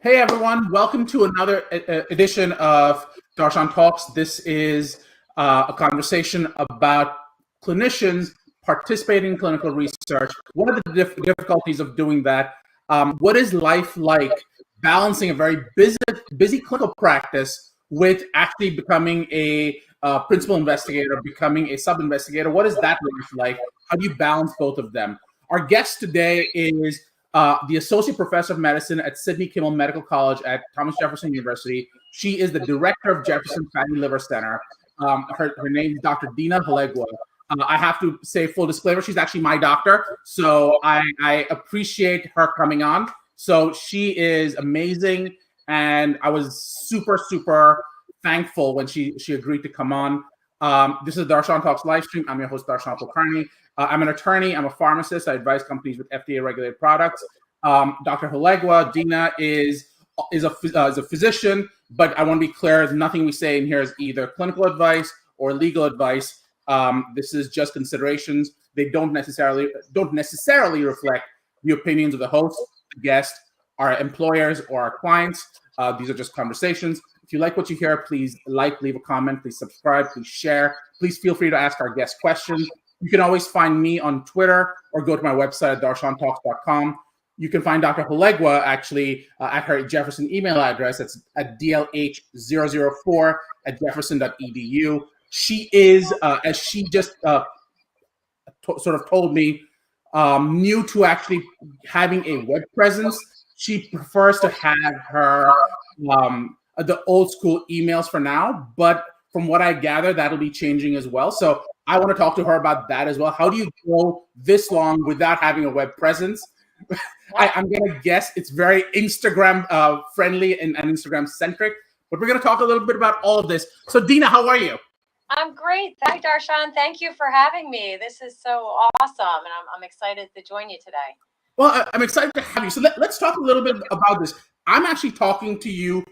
Hey everyone, welcome to another edition of Darshan Talks. This is a conversation about clinicians participating in clinical research. What are the difficulties of doing that? What is life like balancing a very busy clinical practice with actually becoming a principal investigator, becoming a sub-investigator? What is that life like? How do you balance both of them? Our guest today is the Associate Professor of Medicine at Sidney Kimmel Medical College at Thomas Jefferson University. She is the Director of Jefferson Fatty Liver Center. Her name is Dr. Dina Halegoua. I have to say, full disclaimer, she's actually my doctor, so I appreciate her coming on. So she is amazing, and I was super thankful when she agreed to come on. This is Darshan Talks live stream. I'm your host, Darshan Kulkarni. I'm an attorney. I'm a pharmacist. I advise companies with FDA-regulated products. Dr. Halegoua, Dina, is a physician, but I want to be clear: nothing we say in here is either clinical advice or legal advice. This is just considerations. They don't necessarily reflect the opinions of the host, the guest, our employers, or our clients. These are just conversations. If you like what you hear, please leave a comment, please subscribe, please share. Please feel free to ask our guests questions. You can always find me on Twitter or go to my website at DarshanTalks.com. You can find Dr. Halegoua actually at her Jefferson email address. It's at dlh004@jefferson.edu. She is, as she just sort of told me, new to actually having a web presence. She prefers to have her the old school emails for now, but from what I gather, that'll be changing as well. So I want to talk to her about that as well. How do you go this long without having a web presence? I'm going to guess it's very Instagram friendly and Instagram centric, but we're going to talk a little bit about all of this. So Dina, how are you? I'm great. Thank you, Darshan. Thank you for having me. This is so awesome, and I'm excited to join you today. Well, I'm excited to have you. So let's talk a little bit about this. I'm actually talking to you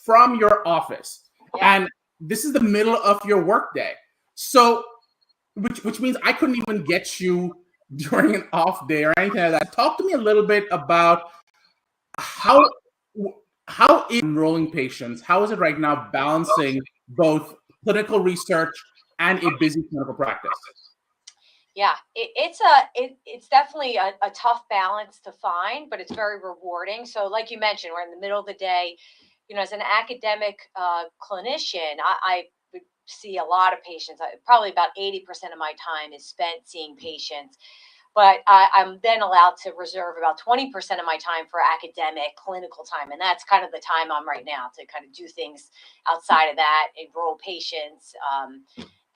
from your office, and this is the middle of your workday. So, which means I couldn't even get you during an off day or anything like that. Talk to me a little bit about how is enrolling patients? How is it right now balancing both clinical research and a busy clinical practice? Yeah, it's definitely a tough balance to find, but it's very rewarding. So, like you mentioned, we're in the middle of the day. You know, as an academic clinician, I see a lot of patients. Probably about 80% of my time is spent seeing patients, but I'm then allowed to reserve about 20% of my time for academic clinical time. And that's kind of the time I'm right now to kind of do things outside of that, enroll patients,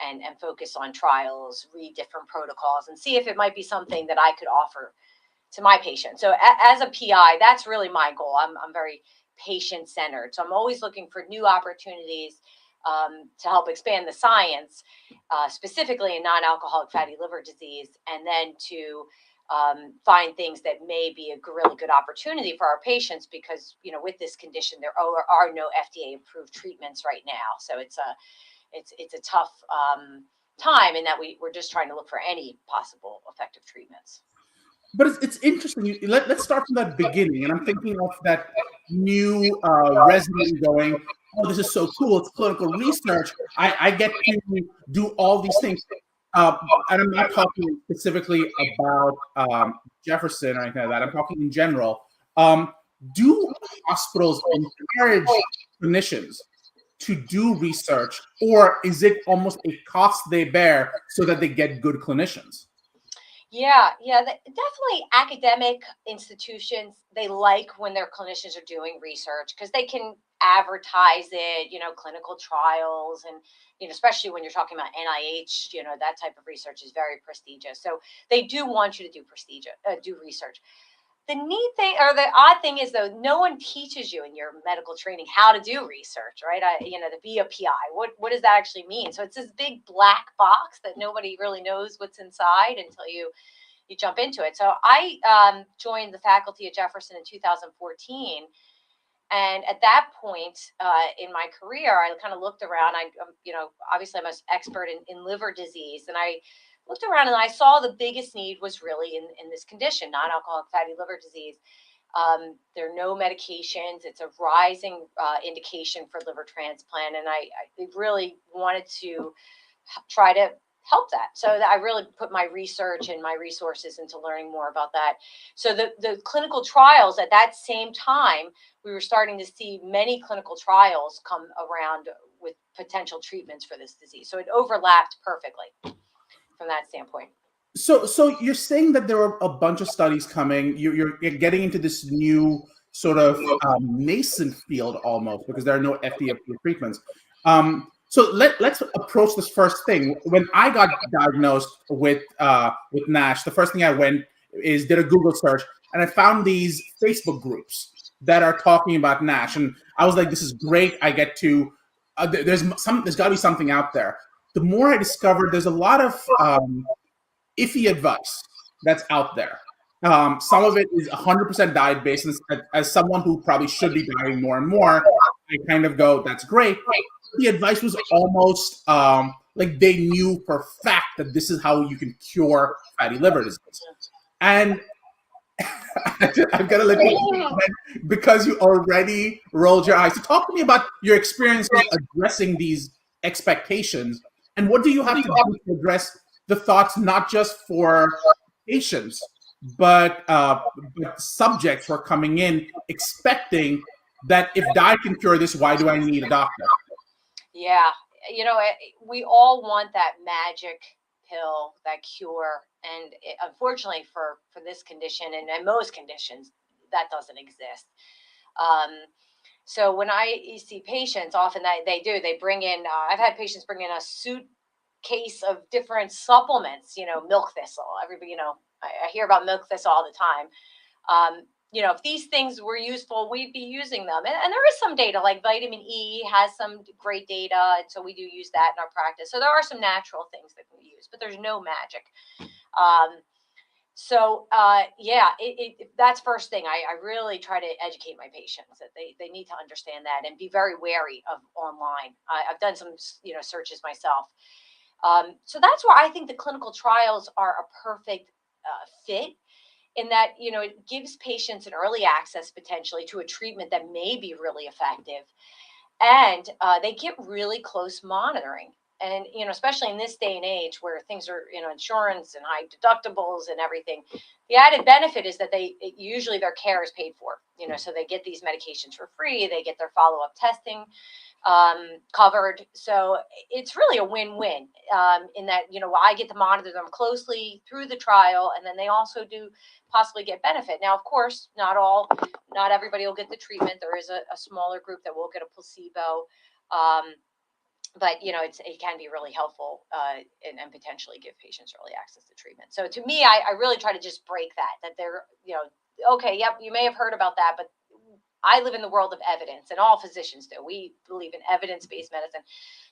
and focus on trials, read different protocols, and see if it might be something that I could offer to my patients. So as a PI, that's really my goal. I'm very patient-centered. So I'm always looking for new opportunities to help expand the science, specifically in non-alcoholic fatty liver disease, and then to find things that may be a really good opportunity for our patients, because, you know, with this condition, there are no FDA-approved treatments right now. So it's a tough time in that we're just trying to look for any possible effective treatments. But it's interesting. Let's start from that beginning. And I'm thinking of that new resident going, oh, this is so cool. It's clinical research. I get to do all these things. And I'm not talking specifically about Jefferson or anything like that. I'm talking in general. Do hospitals encourage clinicians to do research, or is it almost a cost they bear so that they get good clinicians? Yeah, definitely academic institutions, they like when their clinicians are doing research because they can advertise it, you know, clinical trials, and, you know, especially when you're talking about NIH, you know, that type of research is very prestigious. So they do want you to do research. The neat thing, or the odd thing, is, though, no one teaches you in your medical training how to do research, right? To be a PI, what does that actually mean? So it's this big black box that nobody really knows what's inside until you jump into it. So I joined the faculty at Jefferson in 2014. And at that point in my career, I kind of looked around. Obviously I'm an expert in liver disease, and I looked around and I saw the biggest need was really in this condition, non-alcoholic fatty liver disease. There are no medications. It's a rising indication for liver transplant, and I really wanted to try to help that. So that I really put my research and my resources into learning more about that. So the clinical trials at that same time, we were starting to see many clinical trials come around with potential treatments for this disease. So it overlapped perfectly from that standpoint. So you're saying that there are a bunch of studies coming. You're getting into this new sort of nascent field almost, because there are no FDA-approved treatments. So let's approach this first thing. When I got diagnosed with NASH, the first thing I did a Google search, and I found these Facebook groups that are talking about NASH, and I was like, this is great. I get to there's got to be something out there. The more I discovered, there's a lot of iffy advice that's out there. Some of it is 100% diet based, and as someone who probably should be dieting more and more, I kind of go, that's great. The advice was almost like they knew for a fact that this is how you can cure fatty liver disease. And I'm going to let you comment because you already rolled your eyes. So talk to me about your experience with addressing these expectations, and what do you have to do to address the thoughts, not just for patients, but subjects who are coming in expecting that if diet can cure this, why do I need a doctor? Yeah, we all want that magic pill, that cure, and unfortunately for this condition and most conditions, that doesn't exist. So when I see patients, often they bring in. I've had patients bring in a suitcase of different supplements. Milk thistle. Everybody, I hear about milk thistle all the time. If these things were useful, we'd be using them. And there is some data, like vitamin E has some great data. And so we do use that in our practice. So there are some natural things that we use, but there's no magic. That's first thing. I really try to educate my patients that they need to understand that and be very wary of online. I've done some, searches myself. So that's where I think the clinical trials are a perfect fit, in that, it gives patients an early access potentially to a treatment that may be really effective. And they get really close monitoring. And, especially in this day and age where things are, insurance and high deductibles and everything, the added benefit is that usually their care is paid for, so they get these medications for free. They get their follow-up testing covered. So it's really a win-win in that, I get to monitor them closely through the trial, and then they also do possibly get benefit. Now, of course, not everybody will get the treatment. There is a smaller group that will get a placebo. But it can be really helpful and potentially give patients early access to treatment. So to me, I really try to just break that they're, okay, yep, you may have heard about that, but I live in the world of evidence, and all physicians do. We believe in evidence-based medicine.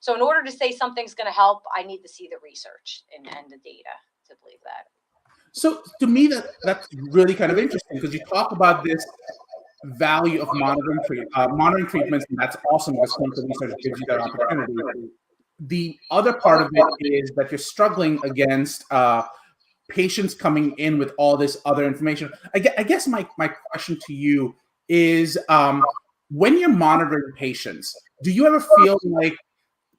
So in order to say something's going to help, I need to see the research and the data to believe that. So to me, that's really kind of interesting, because you talk about this value of monitoring treatments, and that's awesome because clinical research gives you that opportunity. The other part of it is that you're struggling against patients coming in with all this other information. I guess my question to you is, when you're monitoring patients, do you ever feel like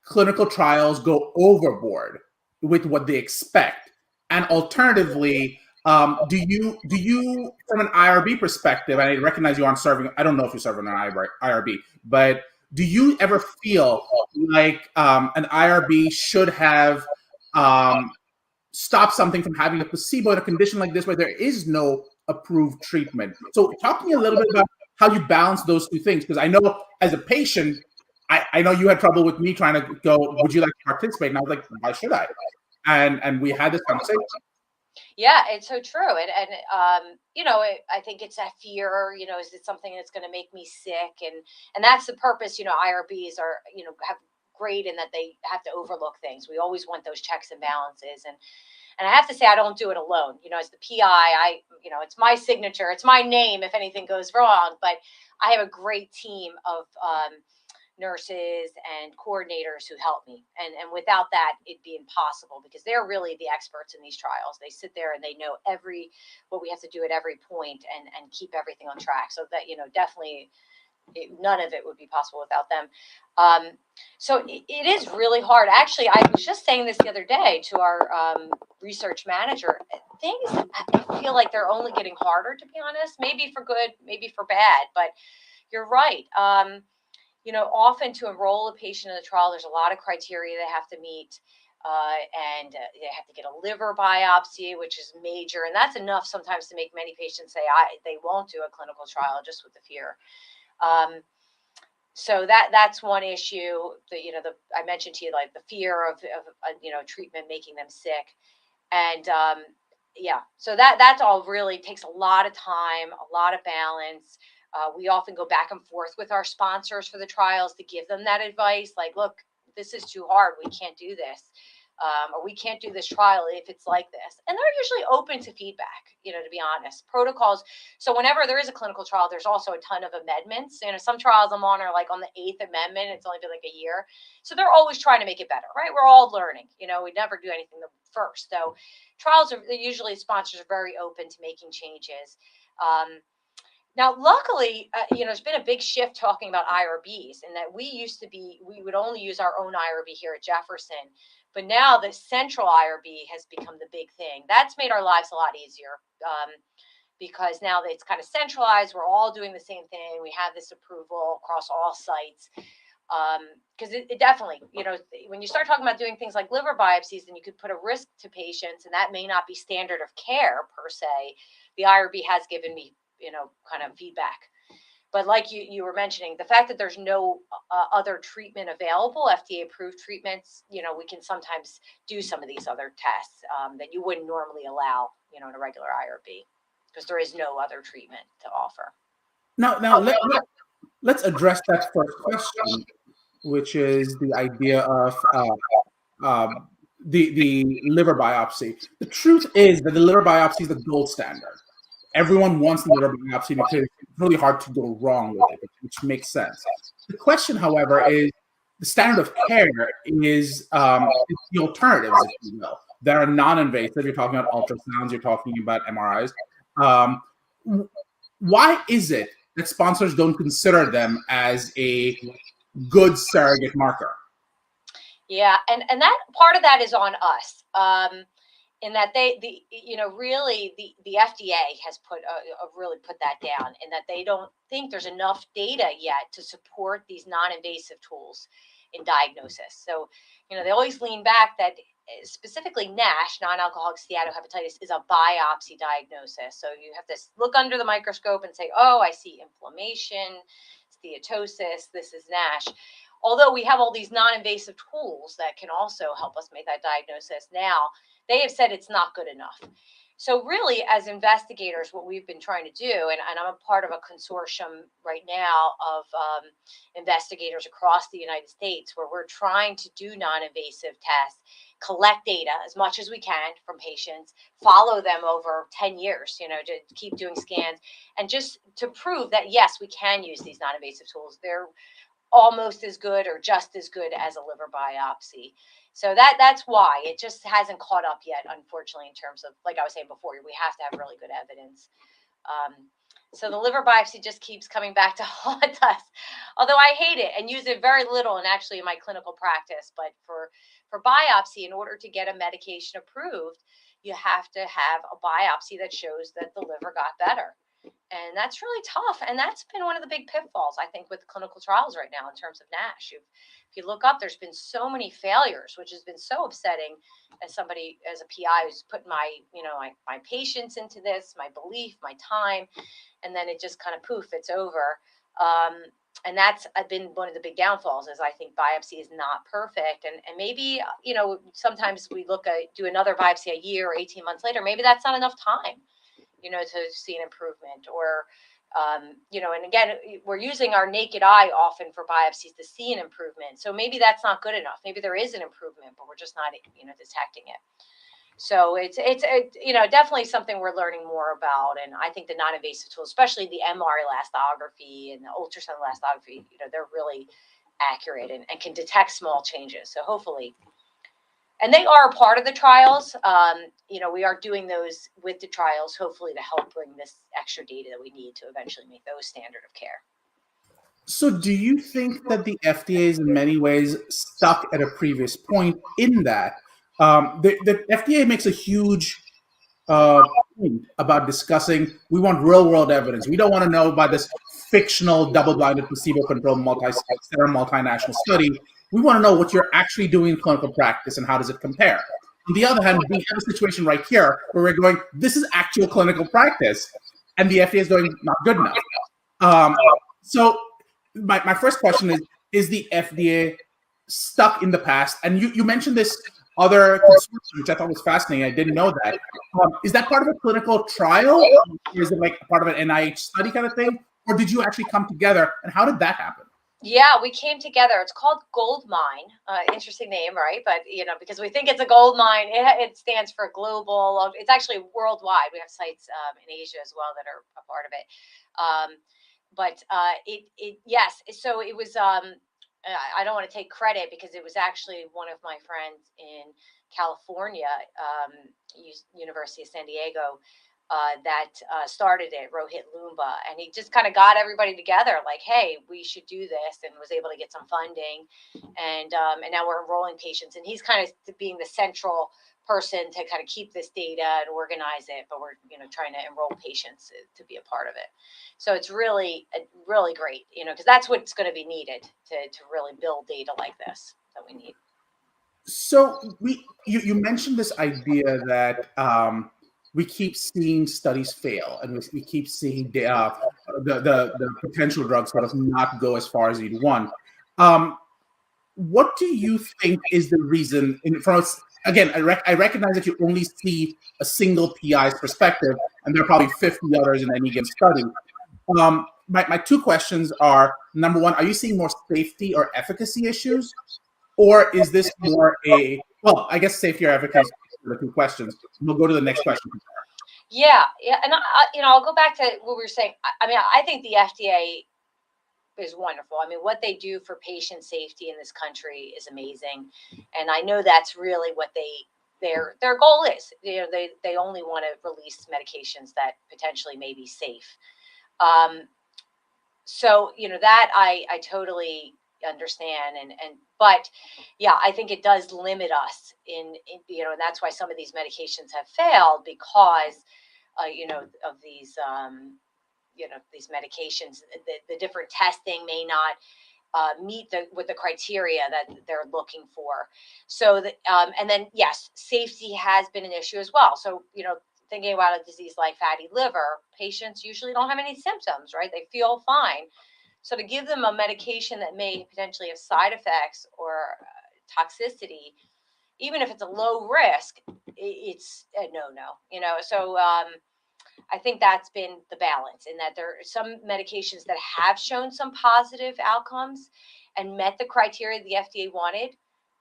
clinical trials go overboard with what they expect? And alternatively, do you, from an IRB perspective, and I recognize you aren't serving, I don't know if you're serving an IRB, but do you ever feel like an IRB should have stopped something from having a placebo in a condition like this where there is no approved treatment? So talk to me a little bit about how you balance those two things, because I know as a patient, I know you had trouble with me trying to go, would you like to participate? And I was like, why should I? And we had this conversation. Yeah, it's so true. And I think it's that fear, is it something that's going to make me sick? And that's the purpose, IRBs are, have great in that they have to overlook things. We always want those checks and balances. And I have to say, I don't do it alone. As the PI, it's my signature, it's my name if anything goes wrong, but I have a great team of nurses and coordinators who help me. And without that, it'd be impossible because they're really the experts in these trials. They sit there and they know what we have to do at every point and keep everything on track. So that, definitely none of it would be possible without them. So it is really hard. Actually, I was just saying this the other day to our research manager. Things, I feel like they're only getting harder, to be honest, maybe for good, maybe for bad, but you're right. Often to enroll a patient in the trial, there's a lot of criteria they have to meet. And they have to get a liver biopsy, which is major. And that's enough sometimes to make many patients say they won't do a clinical trial just with the fear. So that's one issue that, I mentioned to you, like the fear of treatment making them sick. And so that's all really takes a lot of time, a lot of balance. We often go back and forth with our sponsors for the trials to give them that advice. Like, look, this is too hard. We can't do this. Or we can't do this trial if it's like this. And they're usually open to feedback, to be honest. Protocols. So whenever there is a clinical trial, there's also a ton of amendments. Some trials I'm on are like on the 8th amendment. It's only been like a year. So they're always trying to make it better, right? We're all learning. We never do anything the first. So trials are usually, sponsors are very open to making changes. Now, luckily, there's been a big shift talking about IRBs, and that we would only use our own IRB here at Jefferson. But now the central IRB has become the big thing. That's made our lives a lot easier because now that it's kind of centralized, we're all doing the same thing. We have this approval across all sites. Because it definitely, when you start talking about doing things like liver biopsies, then you could put a risk to patients, and that may not be standard of care per se. The IRB has given me, kind of feedback. But like you were mentioning, the fact that there's no other treatment available, FDA approved treatments, we can sometimes do some of these other tests that you wouldn't normally allow, in a regular IRB, because there is no other treatment to offer. Now let's address that first question, which is the idea of the liver biopsy. The truth is that the liver biopsy is the gold standard. Everyone wants the liver biopsy because it's really hard to go wrong with it, which makes sense. The question, however, is the standard of care is the alternatives, if you will, that are non-invasive. You're talking about ultrasounds, you're talking about MRIs. Why is it that sponsors don't consider them as a good surrogate marker? Yeah, and that part of that is on us. In that really the FDA has really put that down, in that they don't think there's enough data yet to support these non-invasive tools in diagnosis. So, they always lean back that specifically NASH, non-alcoholic steatohepatitis, is a biopsy diagnosis. So you have to look under the microscope and say, oh, I see inflammation, steatosis, this is NASH. Although we have all these non-invasive tools that can also help us make that diagnosis now, they have said it's not good enough. So really, as investigators, what we've been trying to do, and I'm a part of a consortium right now of investigators across the United States, where we're trying to do non-invasive tests, collect data as much as we can from patients, follow them over 10 years, to keep doing scans, and just to prove that, yes, we can use these non-invasive tools. They're almost as good or just as good as a liver biopsy. So that's why it just hasn't caught up yet, unfortunately, in terms of, like I was saying before, we have to have really good evidence. So the liver biopsy just keeps coming back to haunt us, although I hate it and use it very little and actually in my clinical practice. But for biopsy, in order to get a medication approved, you have to have a biopsy that shows that the liver got better. And that's really tough. And that's been one of the big pitfalls, I think, with clinical trials right now in terms of NASH. If you look up, there's been so many failures, which has been so upsetting as somebody, as a PI who's put my patients into this, my belief, my time, and then it just kind of poof, it's over. And that's been one of the big downfalls, is I think biopsy is not perfect. And maybe, sometimes we do another biopsy a year or 18 months later, maybe that's not enough time, to see an improvement, or, and again, we're using our naked eye often for biopsies to see an improvement. So maybe that's not good enough. Maybe there is an improvement, but we're just not, detecting it. So it's definitely something we're learning more about. And I think the non-invasive tools, especially the MR elastography and the ultrasound elastography, they're really accurate and can detect small changes. So hopefully, and they are a part of the trials. We are doing those with the trials, hopefully to help bring this extra data that we need to eventually make those standard of care. So do you think that the FDA is in many ways stuck at a previous point in that the FDA makes a huge point about discussing, we want real world evidence. We don't want to know about this fictional double-blinded placebo-controlled multinational study. We want to know what you're actually doing in clinical practice and how does it compare. On the other hand, we have a situation right here where we're going, this is actual clinical practice, and the FDA is going, not good enough. So my first question is the FDA stuck in the past? And you mentioned this other consortium, which I thought was fascinating. I didn't know that. Is that part of a clinical trial? Or is it like part of an NIH study kind of thing? Or did you actually come together? And how did that happen? Yeah, we came together. It's called Gold Mine. Interesting name, right? But, because we think it's a gold mine, it stands for global. It's actually worldwide. We have sites in Asia as well that are a part of it. Yes. So it was, I don't want to take credit because it was actually one of my friends in California, University of San Diego, that started it, Rohit Loomba, and he just kind of got everybody together like, hey, we should do this, and was able to get some funding, and now we're enrolling patients, and he's kind of being the central person to kind of keep this data and organize it, but we're trying to enroll patients to be a part of it. So it's really really great, because that's what's going to be needed to really build data like this that we need. So you mentioned this idea that we keep seeing studies fail, and we keep seeing the potential drugs sort of not go as far as you'd want. What do you think is the reason? Again, I recognize that you only see a single PI's perspective, and there are probably 50 others in any given study. My two questions are, number one, are you seeing more safety or efficacy issues? Or is this more I guess safety or efficacy are the two questions. We'll go to the next question. Yeah. And I'll go back to what we were saying. I think the FDA is wonderful. What they do for patient safety in this country is amazing. And I know that's really what their goal is. They only want to release medications that potentially may be safe. So, that I totally understand. But yeah, I think it does limit us in and that's why some of these medications have failed because, of these, these medications, the different testing may not meet with the criteria that they're looking for. So, and then, yes, safety has been an issue as well. So, thinking about a disease like fatty liver, patients usually don't have any symptoms, right? They feel fine. So to give them a medication that may potentially have side effects or toxicity, even if it's a low risk, it's a no. So I think that's been the balance in that there are some medications that have shown some positive outcomes and met the criteria the FDA wanted,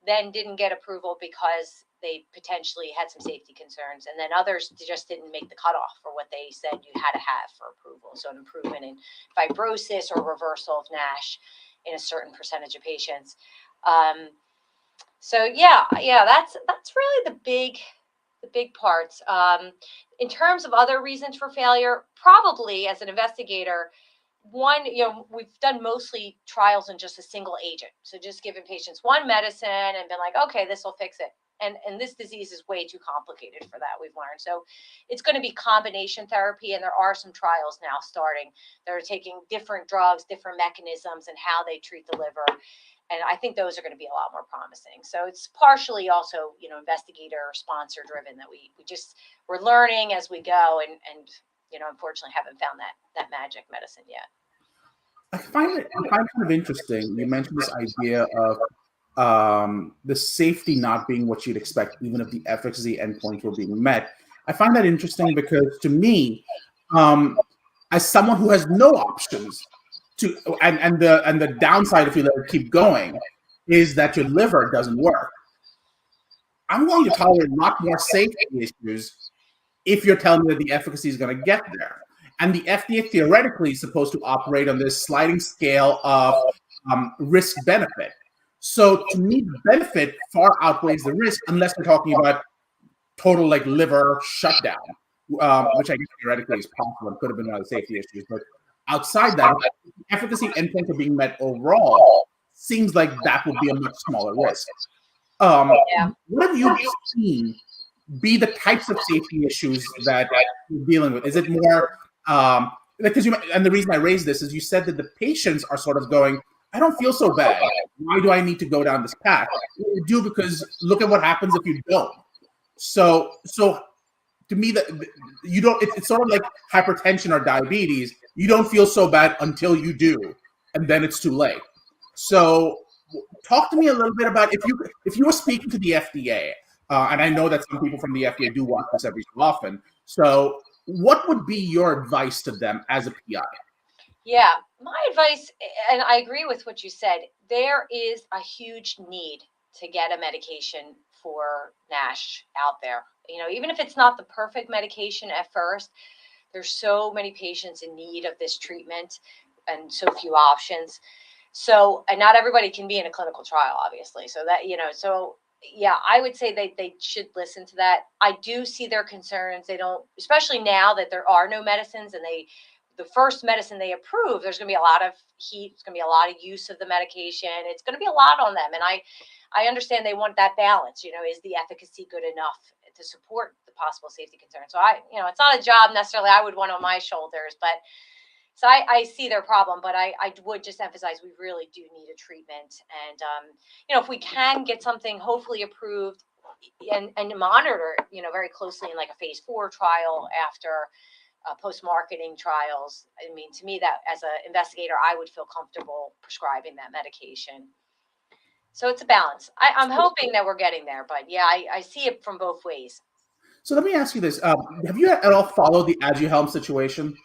then didn't get approval because they potentially had some safety concerns, and then others just didn't make the cutoff for what they said you had to have for approval. So an improvement in fibrosis or reversal of NASH in a certain percentage of patients. So yeah, that's really the big parts. In terms of other reasons for failure, probably as an investigator, one, we've done mostly trials on just a single agent. So just giving patients one medicine and been like, okay, this will fix it. And this disease is way too complicated for that, we've learned. So it's going to be combination therapy. And there are some trials now starting that are taking different drugs, different mechanisms, and how they treat the liver. And I think those are going to be a lot more promising. So it's partially also, investigator sponsor driven that we're learning as we go. And unfortunately haven't found that magic medicine yet. I find it kind of interesting. You mentioned this idea of the safety not being what you'd expect, even if the efficacy endpoints were being met. I find that interesting because, to me, as someone who has no options and the downside, if you let it keep going, is that your liver doesn't work. I'm willing to tolerate a lot more safety issues if you're telling me that the efficacy is going to get there. And the FDA theoretically is supposed to operate on this sliding scale of risk benefit. So to me, the benefit far outweighs the risk, unless we're talking about total like liver shutdown, which I guess theoretically is possible and could have been one of the safety issues. But outside that, if the efficacy endpoints are being met overall, seems like that would be a much smaller risk. What have you seen be the types of safety issues that you're dealing with? Is it more because and the reason I raised this is you said that the patients are sort of going, I don't feel so bad. Why do I need to go down this path? Well, you do, because look at what happens if you don't. So to me, that you don't. It's sort of like hypertension or diabetes. You don't feel so bad until you do, and then it's too late. So talk to me a little bit about if you were speaking to the FDA, and I know that some people from the FDA do watch this every so often. So what would be your advice to them as a PI? Yeah, my advice, and I agree with what you said, there is a huge need to get a medication for NASH out there. Even if it's not the perfect medication at first, there's so many patients in need of this treatment and so few options. So, and not everybody can be in a clinical trial, obviously. So that, yeah, I would say they should listen to that. I do see their concerns. They don't, especially now that there are no medicines and the first medicine they approve, there's going to be a lot of heat. It's going to be a lot of use of the medication. It's going to be a lot on them. And I understand they want that balance. Is the efficacy good enough to support the possible safety concerns? So it's not a job necessarily I would want on my shoulders, but so I see their problem, but I would just emphasize we really do need a treatment. And, if we can get something hopefully approved and monitor, very closely in like a phase 4 trial after post-marketing trials. I mean, to me, that as an investigator, I would feel comfortable prescribing that medication. So it's a balance. I'm hoping that we're getting there, but yeah, I see it from both ways. So let me ask you this. Have you at all followed the Aduhelm situation?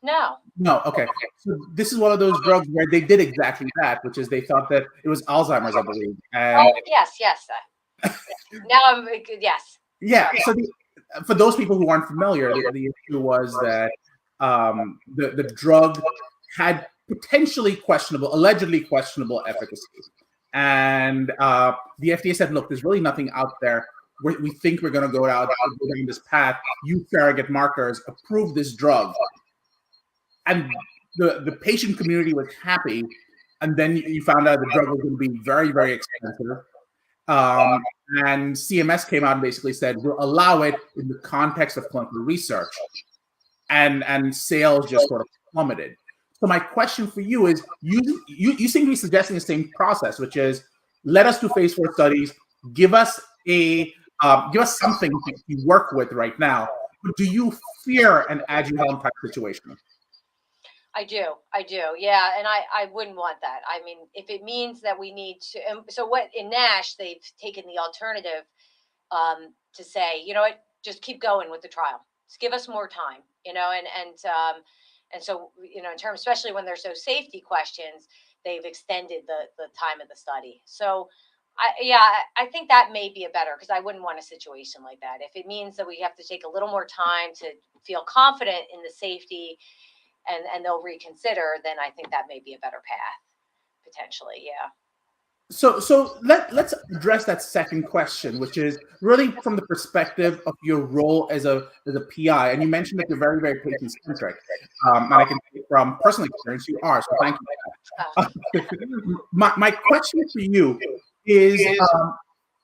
No. Okay. So this is one of those drugs where they did exactly that, which is they thought that it was Alzheimer's, I believe. And yes. Now I'm yes. Yeah. So for those people who aren't familiar, the issue was that the drug had allegedly questionable efficacy, and the FDA said, "Look, there's really nothing out there. We think we're going to go down this path. You surrogate markers, approve this drug." And the patient community was happy, and then you found out the drug was going to be very, very expensive. And CMS came out and basically said, we'll allow it in the context of clinical research. And sales just sort of plummeted. So my question for you is, you seem to be suggesting the same process, which is let us do phase 4 studies, give us something to work with right now. But do you fear an Aduhelm type situation? I do. Yeah. And I wouldn't want that. I mean, if it means that we need to, so what in NASH, they've taken the alternative to say, just keep going with the trial. Just give us more time, and so, in terms, especially when there's those safety questions, they've extended the time of the study. So I think that may be a better, because I wouldn't want a situation like that. If it means that we have to take a little more time to feel confident in the safety and they'll reconsider, then I think that may be a better path, potentially. Yeah. So let's address that second question, which is really from the perspective of your role as a PI. And you mentioned that you're very, very patient-centric. And I can say from personal experience, you are. So thank you for that. My question for you is,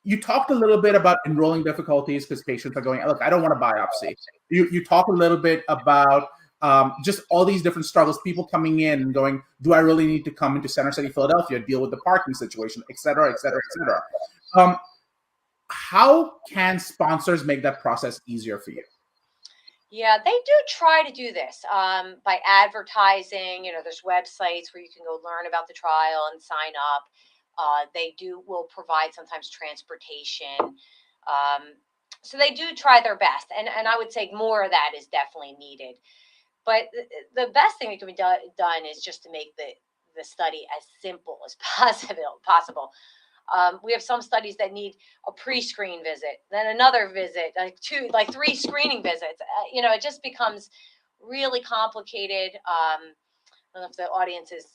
you talked a little bit about enrolling difficulties because patients are going, look, I don't want to biopsy. You talk a little bit about just all these different struggles, people coming in and going, do I really need to come into Center City, Philadelphia, deal with the parking situation, et cetera, et cetera, et cetera. How can sponsors make that process easier for you? Yeah, they do try to do this by advertising. There's websites where you can go learn about the trial and sign up. They will provide sometimes transportation. So they do try their best. And I would say more of that is definitely needed. But the best thing that can be done is just to make the study as simple as possible. We have some studies that need a pre-screen visit, then another visit, like 3 screening visits. It just becomes really complicated. I don't know if the audience is,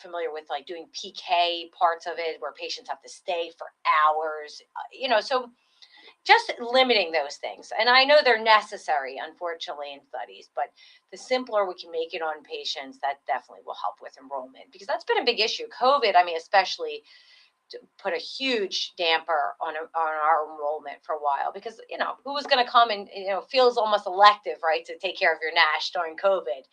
familiar with like doing PK parts of it where patients have to stay for hours, so just limiting those things. And I know they're necessary, unfortunately, in studies, but the simpler we can make it on patients, that definitely will help with enrollment, because that's been a big issue. COVID, I mean, especially put a huge damper on our enrollment for a while, because, who was going to come and, feels almost elective, right, to take care of your NASH during COVID.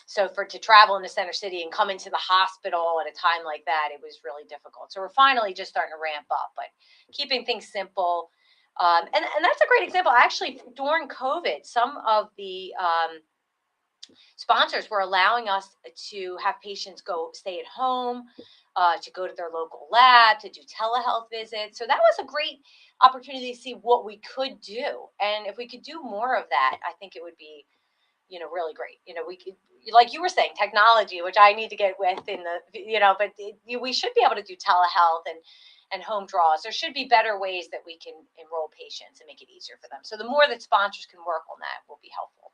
So to travel in the center city and come into the hospital at a time like that, it was really difficult. So we're finally just starting to ramp up, but keeping things simple. And that's a great example. Actually, during COVID, some of the sponsors were allowing us to have patients stay at home, to go to their local lab, to do telehealth visits. So that was a great opportunity to see what we could do. And if we could do more of that, I think it would be, really great. We could, like you were saying, technology, which I need to get with but we should be able to do telehealth and home draws. There should be better ways that we can enroll patients and make it easier for them. So the more that sponsors can work on that will be helpful.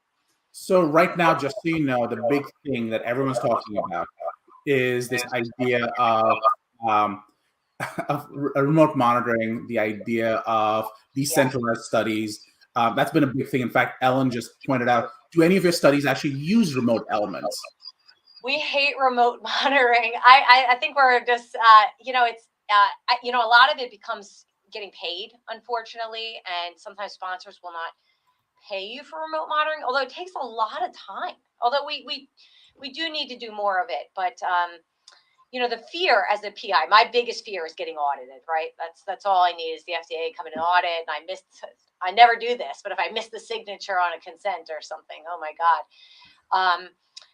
So right now, just so you know, the big thing that everyone's talking about is this idea of remote monitoring, the idea of decentralized studies. That's been a big thing. In fact, Ellen just pointed out, do any of your studies actually use remote elements? We hate remote monitoring. I think we're just, it's, a lot of it becomes getting paid, unfortunately, and sometimes sponsors will not pay you for remote monitoring, although it takes a lot of time. Although we do need to do more of it, but the fear as a PI, my biggest fear is getting audited, right? That's all I need is the FDA coming to audit, and I never do this, but if I miss the signature on a consent or something, oh my God.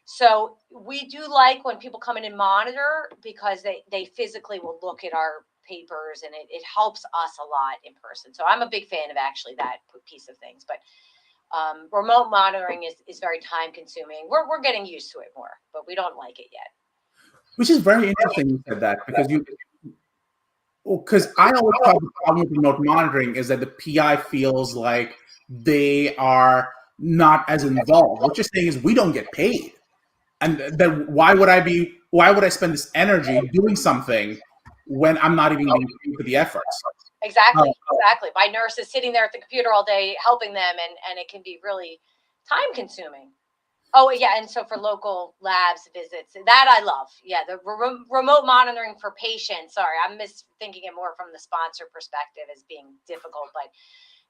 So we do like when people come in and monitor, because they physically will look at our papers, and it helps us a lot in person. So I'm a big fan of actually that piece of things, but remote monitoring is very time consuming. We're getting used to it more, but we don't like it yet. Which is very interesting you said that, because I always thought the problem with remote monitoring is that the PI feels like they are not as involved. What you're saying is we don't get paid. And then why would I spend this energy doing something when I'm not even getting paid for the efforts? Exactly. My nurse is sitting there at the computer all day helping them, and it can be really time consuming. Oh, yeah. And so for local labs visits, that I love. Yeah, the remote monitoring for patients. Sorry, I'm thinking it more from the sponsor perspective as being difficult. But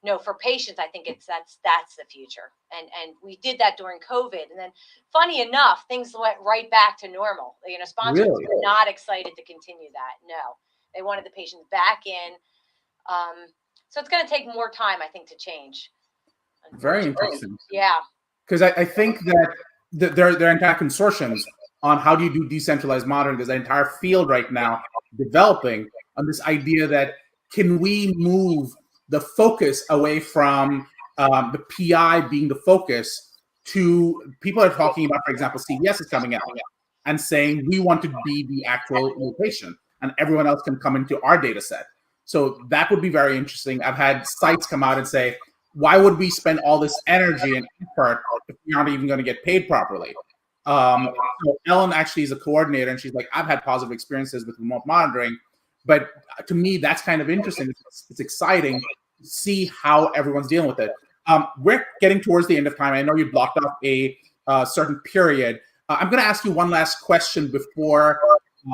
no, for patients, I think that's the future. And we did that during COVID. And then funny enough, things went right back to normal. Sponsors Really? were not excited to continue that. No, they wanted the patients back in. So it's going to take more time, I think, to change. Very interesting. Yeah. Because I think that there are entire consortiums on how do you do decentralized monitoring. There's an entire field right now developing on this idea that can we move the focus away from the PI being the focus to people are talking about, for example, CVS is coming out and saying we want to be the actual location and everyone else can come into our data set. So that would be very interesting. I've had sites come out and say, why would we spend all this energy and effort if we aren't even going to get paid properly? So Ellen actually is a coordinator, and she's like, I've had positive experiences with remote monitoring, but to me, that's kind of interesting. It's exciting to see how everyone's dealing with it. We're getting towards the end of time. I know you blocked off a certain period. I'm going to ask you one last question before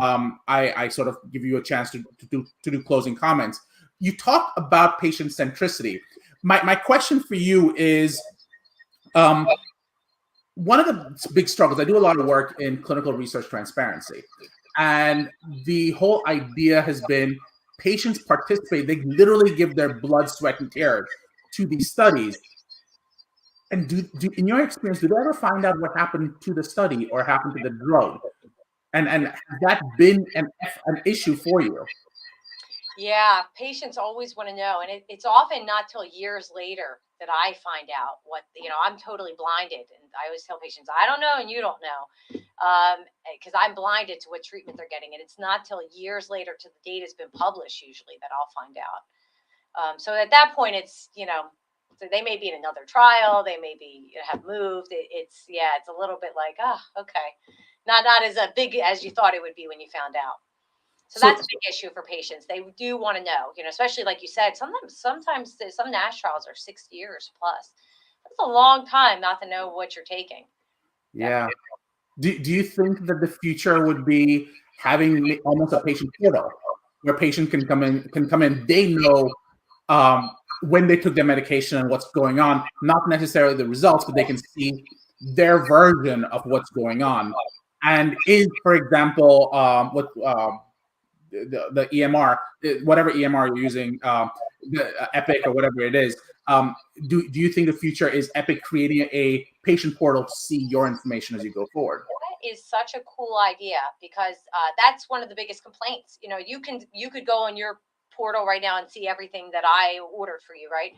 I sort of give you a chance to do closing comments. You talked about patient centricity. My question for you is, one of the big struggles, I do a lot of work in clinical research transparency, and the whole idea has been patients participate, they literally give their blood, sweat, and tears to these studies. And do in your experience, do they ever find out what happened to the study or happened to the drug? And has that been an issue for you? Yeah, patients always want to know. And it's often not till years later that I find out I'm totally blinded. And I always tell patients, I don't know and you don't know, because I'm blinded to what treatment they're getting. And it's not till years later till the data's been published usually that I'll find out. So at that point, it's, So they may be in another trial. They may be have moved. It's a little bit like, okay, not as big as you thought it would be when you found out. So that's a big issue for patients. They do want to know, especially like you said, sometimes some NASH trials are 6 years plus. That's a long time not to know what you're taking. Yeah. Do you think that the future would be having almost a patient portal where patients can come in, they know when they took their medication and what's going on, not necessarily the results, but they can see their version of what's going on. And is, for example, what the EMR, whatever EMR you're using, the Epic or whatever it is, do you think the future is Epic creating a patient portal to see your information as you go forward? That is such a cool idea, because that's one of the biggest complaints. You could go on your portal right now and see everything that I ordered for you, right?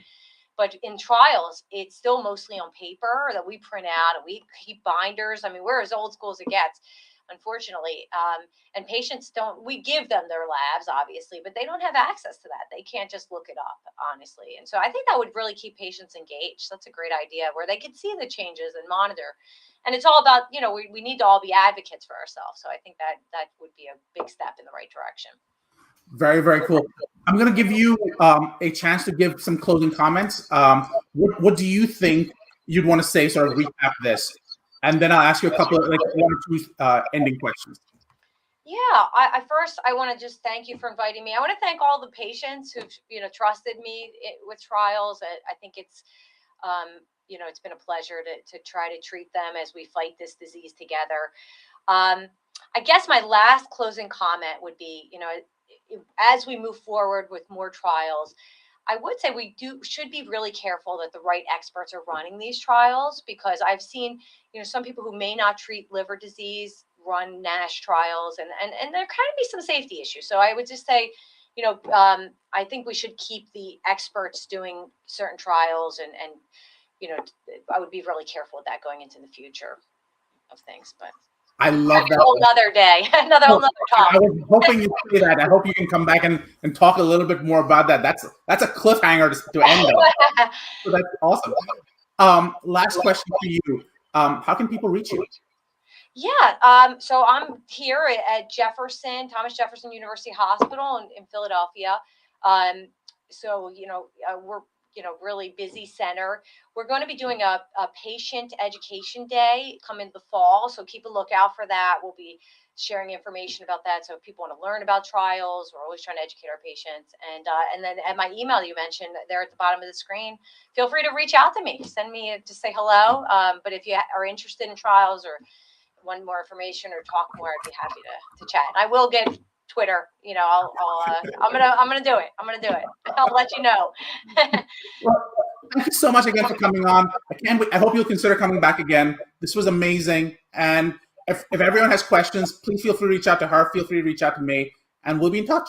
But in trials, it's still mostly on paper that we print out, and we keep binders. I mean, we're as old school as it gets, unfortunately. And patients we give them their labs, obviously, but they don't have access to that. They can't just look it up, honestly. And so I think that would really keep patients engaged. That's a great idea, where they could see the changes and monitor. And it's all about, we need to all be advocates for ourselves. So I think that would be a big step in the right direction. Very, very cool. I'm going to give you a chance to give some closing comments. What do you think you'd want to say, sort of recap this? And then I'll ask you a couple of, 1 or 2 ending questions. Yeah, I want to just thank you for inviting me. I want to thank all the patients who've, trusted me with trials. I think it's, it's been a pleasure to try to treat them as we fight this disease together. I guess my last closing comment would be, as we move forward with more trials, I would say we should be really careful that the right experts are running these trials, because I've seen, some people who may not treat liver disease run NASH trials, and there kind of be some safety issues. So I would just say, I think we should keep the experts doing certain trials, and I would be really careful with that going into the future of things. But I love that. Another day, another talk. I was hoping you'd say that. I hope you can come back and talk a little bit more about that. That's a cliffhanger to end on. So that's awesome. Last question for you. How can people reach you? Yeah. So I'm here at Thomas Jefferson University Hospital in Philadelphia. So, we're, really busy center. We're going to be doing a patient education day come in the fall. So keep a lookout for that. We'll be sharing information about that. So if people want to learn about trials, we're always trying to educate our patients. And then at my email you mentioned there at the bottom of the screen, feel free to reach out to me. Send me just say hello. But if you are interested in trials or want more information or talk more, I'd be happy to chat. And I will get Twitter. I'm gonna do it. I'll let you know. Well, thank you so much again for coming on. I hope you'll consider coming back again. This was amazing. And if everyone has questions, please feel free to reach out to her. Feel free to reach out to me, and we'll be in touch.